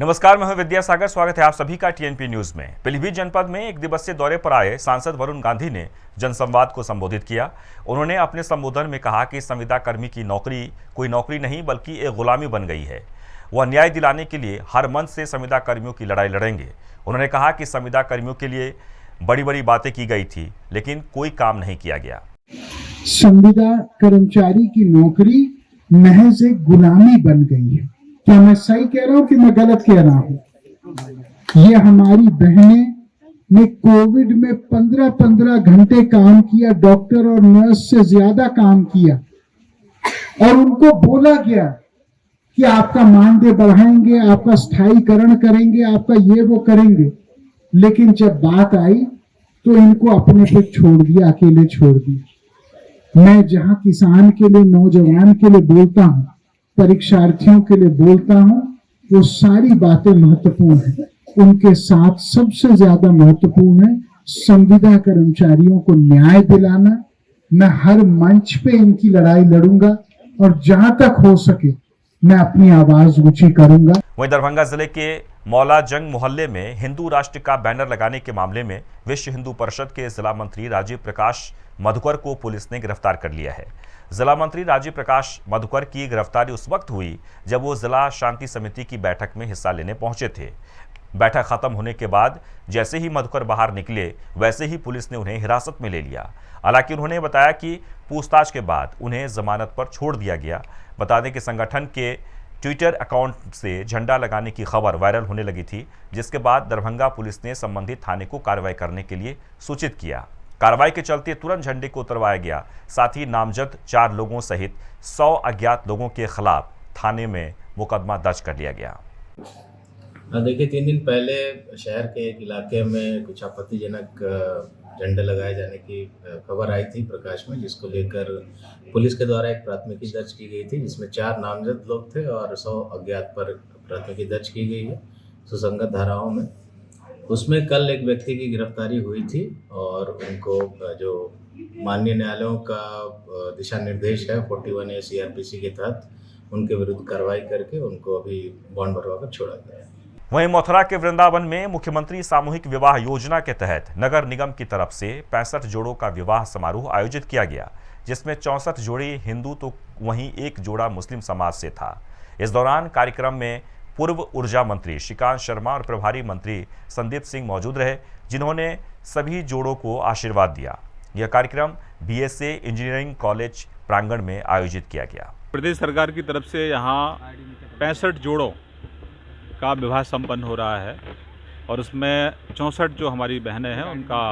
नमस्कार, मैं हूं विद्यासागर। स्वागत है आप सभी का टीएनपी न्यूज में। पीलीभीत जनपद में एक दिवसीय दौरे पर आए सांसद वरुण गांधी ने जनसंवाद को संबोधित किया। उन्होंने अपने संबोधन में कहा कि संविदा कर्मी की नौकरी कोई नौकरी नहीं बल्कि एक गुलामी बन गई है। वह न्याय दिलाने के लिए हर मंच से संविदा कर्मियों की लड़ाई लड़ेंगे। उन्होंने कहा कि संविदा कर्मियों के लिए बड़ी बड़ी बातें की गई थी, लेकिन कोई काम नहीं किया गया। संविदा कर्मचारी की नौकरी महज एक गुलामी बन गई है। क्या मैं सही कह रहा हूं कि मैं गलत कह रहा हूं? ये हमारी बहनें ने कोविड में 15-15 घंटे काम किया, डॉक्टर और नर्स से ज्यादा काम किया, और उनको बोला गया कि आपका मानदेय बढ़ाएंगे, आपका स्थायीकरण करेंगे, आपका ये वो करेंगे। लेकिन जब बात आई तो इनको अपने पे छोड़ दिया, अकेले छोड़ दिया। मैं जहां किसान के लिए, नौजवान के लिए बोलता हूं, परीक्षार्थियों के लिए बोलता हूं, वो सारी बातें महत्वपूर्ण है। उनके साथ सबसे ज्यादा महत्वपूर्ण है संविदा कर्मचारियों को न्याय दिलाना। मैं हर मंच पे इनकी लड़ाई लड़ूंगा और जहां तक हो सके मैं अपनी आवाज ऊंची करूंगा। वहीं दरभंगा जिले के मौला जंग मोहल्ले में हिंदू राष्ट्र का बैनर लगाने के मामले में विश्व हिंदू परिषद के जिला मंत्री राजीव प्रकाश मधुकर को पुलिस ने गिरफ्तार कर लिया है। जिला मंत्री राजीव प्रकाश मधुकर की गिरफ्तारी उस वक्त हुई जब वो जिला शांति समिति की बैठक में हिस्सा लेने पहुंचे थे। बैठक खत्म होने के बाद जैसे ही मधुकर बाहर निकले, वैसे ही पुलिस ने उन्हें हिरासत में ले लिया। हालांकि उन्होंने बताया कि पूछताछ के बाद उन्हें जमानत पर छोड़ दिया गया। बता दें कि संगठन के ट्विटर अकाउंट से झंडा लगाने की खबर वायरल होने लगी थी, जिसके बाद दरभंगा पुलिस ने संबंधित थाने को कार्रवाई करने के लिए सूचित किया। कार्रवाई के चलते तुरंत झंडे को उतरवाया गया। साथ ही नामजद 4 लोगों सहित 100 अज्ञात लोगों के खिलाफ थाने में मुकदमा दर्ज कर लिया गया। देखिए, 3 दिन पहले शहर के एक इलाके में कुछ आपत्तिजनक झंडे लगाए जाने की खबर आई थी प्रकाश में, जिसको लेकर पुलिस के द्वारा एक प्राथमिकी दर्ज की गई थी, जिसमें 4 नामजद लोग थे और 100 अज्ञात पर प्राथमिकी दर्ज की गई है सुसंगत धाराओं में। उसमें कल एक व्यक्ति की गिरफ्तारी हुई थी और उनको जो माननीय न्यायालयों का दिशा निर्देश है 41A CRPC के तहत उनके विरुद्ध कार्रवाई करके उनको अभी बॉन्ड भरवाकर छोड़ा गया है। वहीं मथुरा के वृंदावन में मुख्यमंत्री सामूहिक विवाह योजना के तहत नगर निगम की तरफ से 65 जोड़ों का विवाह समारोह आयोजित किया गया, जिसमें 64 जोड़े हिंदू तो वहीं 1 जोड़ा मुस्लिम समाज से था। इस दौरान कार्यक्रम में पूर्व ऊर्जा मंत्री श्रीकांत शर्मा और प्रभारी मंत्री संदीप सिंह मौजूद रहे, जिन्होंने सभी जोड़ों को आशीर्वाद दिया। यह कार्यक्रम BSA इंजीनियरिंग कॉलेज प्रांगण में आयोजित किया गया। प्रदेश सरकार की तरफ से यहाँ 65 जोड़ों का विवाह संपन्न हो रहा है और उसमें 64 जो हमारी बहनें हैं उनका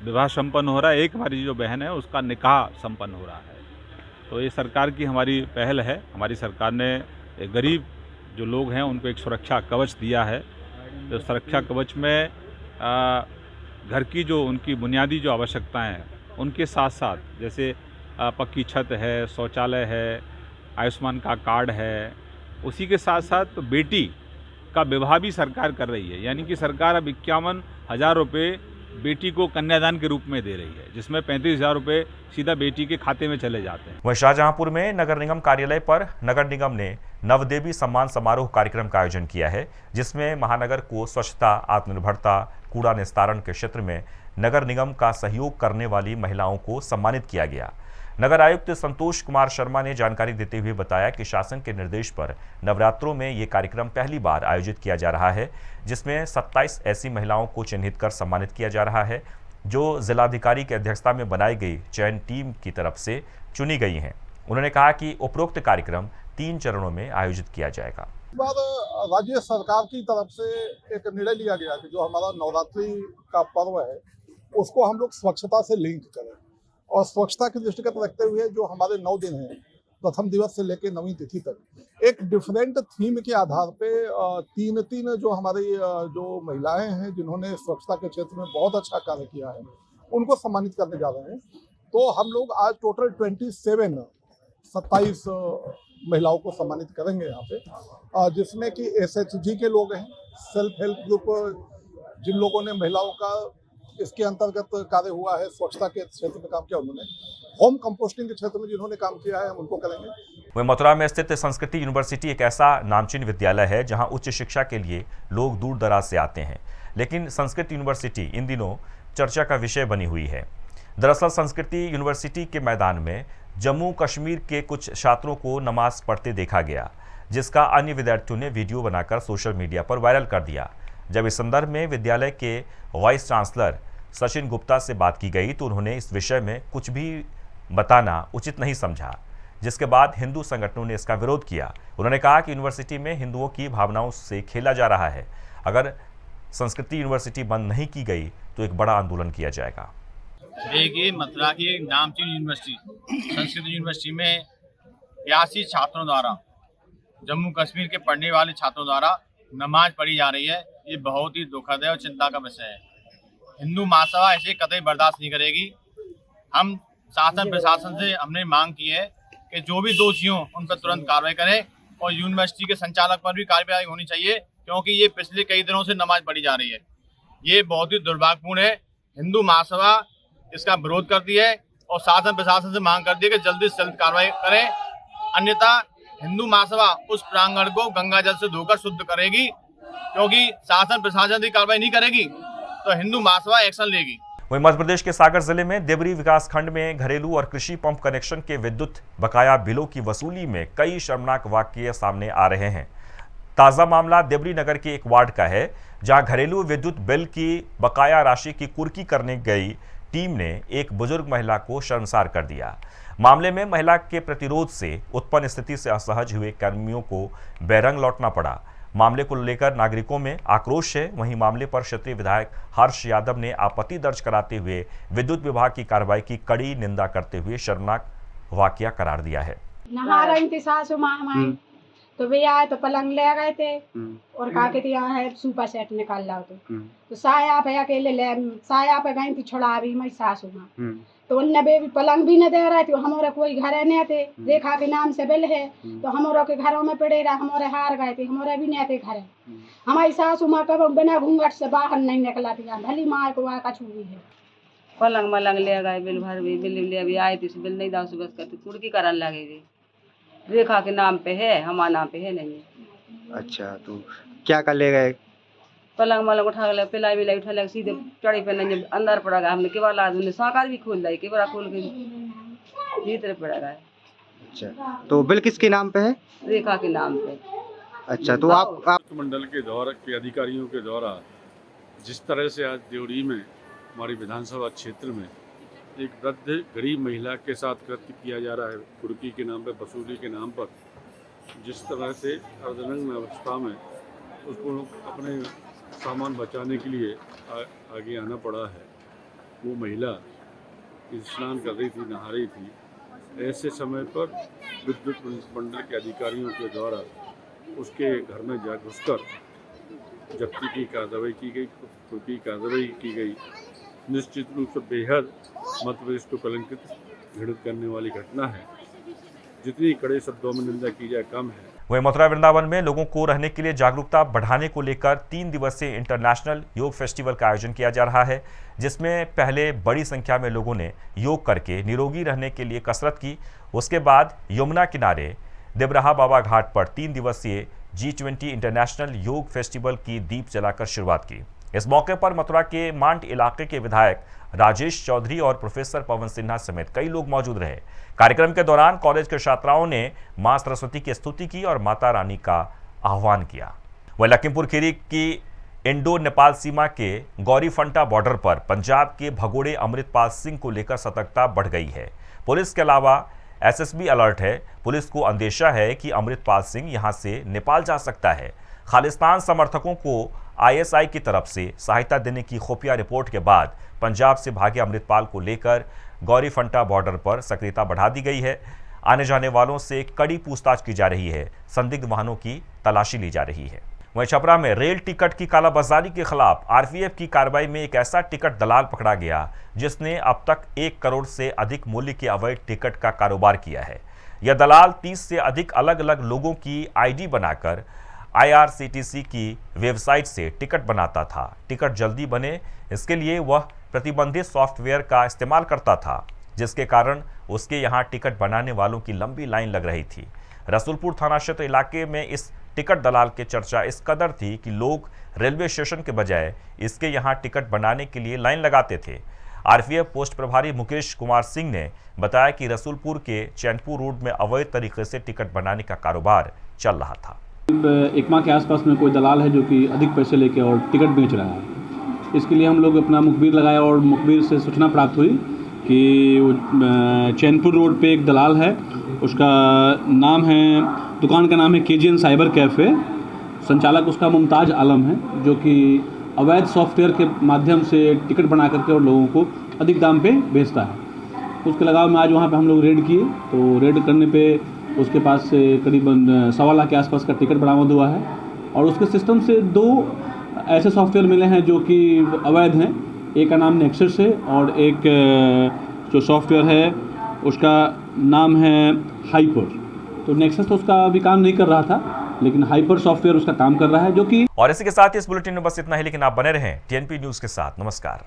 विवाह संपन्न हो रहा है। एक हमारी जो बहन है उसका निकाह संपन्न हो रहा है। तो ये सरकार की हमारी पहल है। हमारी सरकार ने एक गरीब जो लोग हैं उनको एक सुरक्षा कवच दिया है। तो सुरक्षा कवच में घर की जो उनकी बुनियादी जो आवश्यकताएं हैं उनके साथ साथ जैसे पक्की छत है, शौचालय है, आयुष्मान का कार्ड है, उसी के साथ साथ बेटी का विवाह भी सरकार कर रही है। यानी कि सरकार अब 51,000 रुपये बेटी को कन्यादान के रूप में दे रही है, जिसमें 35,000 रुपये सीधा बेटी के खाते में चले जाते हैं। वहीं शाहजहांपुर में नगर निगम कार्यालय पर नगर निगम ने नवदेवी सम्मान समारोह कार्यक्रम का आयोजन किया है, जिसमें महानगर को स्वच्छता, आत्मनिर्भरता, कूड़ा निस्तारण के क्षेत्र में नगर निगम का सहयोग करने वाली महिलाओं को सम्मानित किया गया। नगर आयुक्त संतोष कुमार शर्मा ने जानकारी देते हुए बताया कि शासन के निर्देश पर नवरात्रों में ये कार्यक्रम पहली बार आयोजित किया जा रहा है, जिसमें 27 ऐसी महिलाओं को चिन्हित कर सम्मानित किया जा रहा है, जो जिलाधिकारी की अध्यक्षता में बनाई गई चयन टीम की तरफ से चुनी गई हैं। उन्होंने कहा कि उपरोक्त कार्यक्रम 3 चरणों में आयोजित किया जाएगा। बाद राज्य सरकार की तरफ से एक निर्णय लिया गया कि जो हमारा नवरात्रि का पर्व है उसको हम लोग स्वच्छता से लिंक करें, और स्वच्छता की दृष्टिगत रखते हुए जो हमारे 9 दिन हैं, प्रथम दिवस से लेकर 9वीं तिथि तक, एक डिफरेंट थीम के आधार पे 3 जो हमारी जो महिलाएं हैं जिन्होंने स्वच्छता के क्षेत्र में बहुत अच्छा कार्य किया है उनको सम्मानित करने जा रहे हैं। तो हम लोग आज टोटल 27 महिलाओं को सम्मानित करेंगे यहाँ पे, जिसमें कि SHG के लोग हैं, सेल्फ हेल्प ग्रुप जिन लोगों ने महिलाओं का इसके अंतर्गत कार्य हुआ है, स्वच्छता के क्षेत्र में काम किया उन्होंने, होम कंपोस्टिंग के क्षेत्र में जिन्होंने काम किया है हम उनको करेंगे। वहीं मथुरा में स्थित संस्कृति यूनिवर्सिटी एक ऐसा नामचीन विद्यालय है जहां उच्च शिक्षा के लिए लोग दूर दराज से आते हैं, लेकिन संस्कृत यूनिवर्सिटी इन दिनों चर्चा का विषय बनी हुई है। दरअसल संस्कृति यूनिवर्सिटी के मैदान में जम्मू कश्मीर के कुछ छात्रों को नमाज पढ़ते देखा गया, जिसका अन्य विद्यार्थियों ने वीडियो बनाकर सोशल मीडिया पर वायरल कर दिया। जब इस संदर्भ में विद्यालय के वाइस चांसलर सचिन गुप्ता से बात की गई तो उन्होंने इस विषय में कुछ भी बताना उचित नहीं समझा, जिसके बाद हिंदू संगठनों ने इसका विरोध किया। उन्होंने कहा कि यूनिवर्सिटी में हिंदुओं की भावनाओं से खेला जा रहा है। अगर संस्कृति यूनिवर्सिटी बंद नहीं की गई तो एक बड़ा आंदोलन किया जाएगा। देखिए, मथुरा की एक नामचीन यूनिवर्सिटी संस्कृत यूनिवर्सिटी में 82 छात्रों द्वारा, जम्मू कश्मीर के पढ़ने वाले छात्रों द्वारा नमाज पढ़ी जा रही है। ये बहुत ही दुखद है और चिंता का विषय है। हिंदू महासभा ऐसे कतई बर्दाश्त नहीं करेगी। हम शासन प्रशासन से हमने मांग की है कि जो भी दोषी हों उन पर तुरंत कार्रवाई करें और यूनिवर्सिटी के संचालक पर भी कार्रवाई होनी चाहिए, क्योंकि ये पिछले कई दिनों से नमाज पढ़ी जा रही है। ये बहुत ही दुर्भाग्यपूर्ण है। हिंदू महासभा इसका विरोध करती है और शासन प्रशासन से मांग करती है कि जल्दी से जल्द कार्रवाई करें, अन्यथा हिंदू महासभा उस प्रांगण को गंगा जल से धोकर शुद्ध करेगी, क्योंकि शासन प्रशासन की कार्रवाई नहीं करेगी तो हिंदू महासभा एक्शन लेगी। वहीं मध्य प्रदेश के सागर जिले में देवरी विकास खंड में घरेलू और कृषि पंप कनेक्शन के विद्युत बकाया बिलों की वसूली में कई शर्मनाक वाकये सामने आ रहे हैं। ताजा मामला देवरी नगर के एक वार्ड का है, जहां घरेलू विद्युत बिल की बकाया राशि की कुर्की करने गई टीम ने एक बुजुर्ग महिला को शर्मसार कर दिया। मामले में महिला के प्रतिरोध से उत्पन्न स्थिति से असहज हुए कर्मियों को बैरंग लौटना पड़ा। मामले को लेकर नागरिकों में आक्रोश है। वहीं मामले पर क्षेत्रीय विधायक हर्ष यादव ने आपत्ति दर्ज कराते हुए विद्युत विभाग की कार्रवाई की कड़ी निंदा करते हुए शर्मनाक वाकया करार दिया है। नहा रही थी सासू माँ हमारी, तो वे आए तो पलंग ले गए थे और कहा कि यहाँ है सुपर सेट निकाल लाओ। तो साया पे अकेले ले साया पे गई थी छोड़ा भी मैं सासू माँ, तो उनने भी पलंग भी न दे रहे थे। हमारे कोई घर नहीं थे, देखा के नाम से बिल है तो हमारे के घरों में पड़े रहा, हमारे हार गए थे, हमारे भी नहीं थे घर। हमारी सासू माँ कब बिना घूंघट से बाहर नहीं निकला थी, भली माँ को वहाँ कछु भी है। पलंग मलंग ले गए, बिल भर भी बिल ले भी आए थे, बिल नहीं दाऊ सुबह करती कुर्की करने लगेगी। रेखा के नाम पे है, हमारे नाम पे है नहीं। अच्छा, तो क्या कर ले गए? पलंग मलंग उठा ले, पिलाई विलाई उठा ले, सीधे चढ़ी पे नहीं अंदर पड़ा गया। हमने केवल आदमी ने साकार भी खोल दी, केवल खोल के भीतर पड़ा गया। अच्छा, तो बिल किसके नाम पे है? रेखा के नाम पे। अच्छा, तो आप मंडल के द्वारा के अधिकारियों के द्वारा जिस तरह से आज देवरी में हमारी विधानसभा क्षेत्र में एक वृद्ध गरीब महिला के साथ कृत्य किया जा रहा है, कुर्की के नाम पे, वसूली के नाम पर, जिस तरह से अर्धनग्न अवस्था में उसको अपने सामान बचाने के लिए आगे आना पड़ा है। वो महिला स्नान कर रही थी, नहा रही थी। ऐसे समय पर विद्युत मंडल के अधिकारियों के द्वारा उसके घर में जा घुसकर जब्ती की कार्रवाई की गई, कुर्की कार्रवाई की गई। निश्चित रूप से बेहद मध्य प्रदेश को कलंकित घृणित करने वाली घटना है। जितनी कड़े शब्दों में निंदा की जाए कम है। वहीं मथुरा वृंदावन में लोगों को रहने के लिए जागरूकता बढ़ाने को लेकर 3 दिवसीय इंटरनेशनल योग फेस्टिवल का आयोजन किया जा रहा है, जिसमें पहले बड़ी संख्या में लोगों ने योग करके निरोगी रहने के लिए कसरत की। उसके बाद यमुना किनारे देवराहा बाबा घाट पर 3 दिवसीय G20 इंटरनेशनल योग फेस्टिवल की दीप जलाकर शुरुआत की। इस मौके पर मथुरा के मांड इलाके के विधायक राजेश चौधरी और प्रोफेसर पवन सिन्हा समेत कई लोग मौजूद रहे। कार्यक्रम के दौरान कॉलेज के छात्राओं ने मां सरस्वती की स्तुति की और माता रानी का आह्वान किया। वह लखीमपुर खीरी की इंडो नेपाल सीमा के गौरीफंटा बॉर्डर पर पंजाब के भगोड़े अमृतपाल सिंह को लेकर सतर्कता बढ़ गई है। पुलिस के अलावा एसएसबी अलर्ट है। पुलिस को अंदेशा है कि अमृतपाल सिंह यहां से नेपाल जा सकता है। खालिस्तान समर्थकों को आईएसआई की तरफ से सहायता देने की खुफिया रिपोर्ट के बाद पंजाब से भागे अमृतपाल को लेकर गौरीफंटा बॉर्डर पर सक्रियता बढ़ा दी गई है। आने जाने वालों से कड़ी पूछताछ की जा रही है। संदिग्ध वाहनों की तलाशी ली जा रही है। वहीं छपरा में रेल टिकट की कालाबाजारी के खिलाफ आरपीएफ की कार्रवाई में एक ऐसा टिकट दलाल पकड़ा गया जिसने अब तक 1 करोड़ से अधिक मूल्य के अवैध टिकट का कारोबार किया है। यह दलाल 30 से अधिक अलग अलग लोगों की आईडी बनाकर आईआरसीटीसी की वेबसाइट से टिकट बनाता था। टिकट जल्दी बने इसके लिए वह प्रतिबंधित सॉफ्टवेयर का इस्तेमाल करता था, जिसके कारण उसके यहाँ टिकट बनाने वालों की लंबी लाइन लग रही थी। रसूलपुर थाना क्षेत्र इलाके में इस टिकट दलाल के चर्चा इस कदर थी कि लोग रेलवे स्टेशन के बजाय इसके यहां टिकट बनाने के लिए लाइन लगाते थे। आरपीएफ पोस्ट प्रभारी मुकेश कुमार सिंह ने बताया कि रसूलपुर के चैनपुर रोड में अवैध तरीके से टिकट बनाने का कारोबार चल रहा था। एक माह के आसपास में कोई दलाल है जो कि अधिक पैसे लेके और टिकट बेच रहा है। इसके लिए हम लोग अपना मुखबिर लगाया और मुखबिर से सूचना प्राप्त हुई कि चैनपुर रोड पे एक दलाल है, उसका नाम है, दुकान का नाम है KGN साइबर कैफ़े, संचालक उसका मुमताज़ आलम है, जो कि अवैध सॉफ्टवेयर के माध्यम से टिकट बना करके और लोगों को अधिक दाम पे बेचता है। उसके लगाव में आज वहाँ पे हम लोग रेड किए, तो रेड करने पे उसके पास से करीबन 1.25 लाख के आसपास का टिकट बरामद हुआ है और उसके सिस्टम से 2 ऐसे सॉफ्टवेयर मिले हैं जो कि अवैध हैं। एक का नाम नेक्सस है और एक जो सॉफ्टवेयर है उसका नाम है हाइपर। तो नेक्सस तो उसका अभी काम नहीं कर रहा था, लेकिन हाइपर सॉफ्टवेयर उसका काम कर रहा है, जो कि। और इसी के साथ इस बुलेटिन में बस इतना ही, लेकिन आप बने रहें TNP न्यूज़ के साथ। नमस्कार।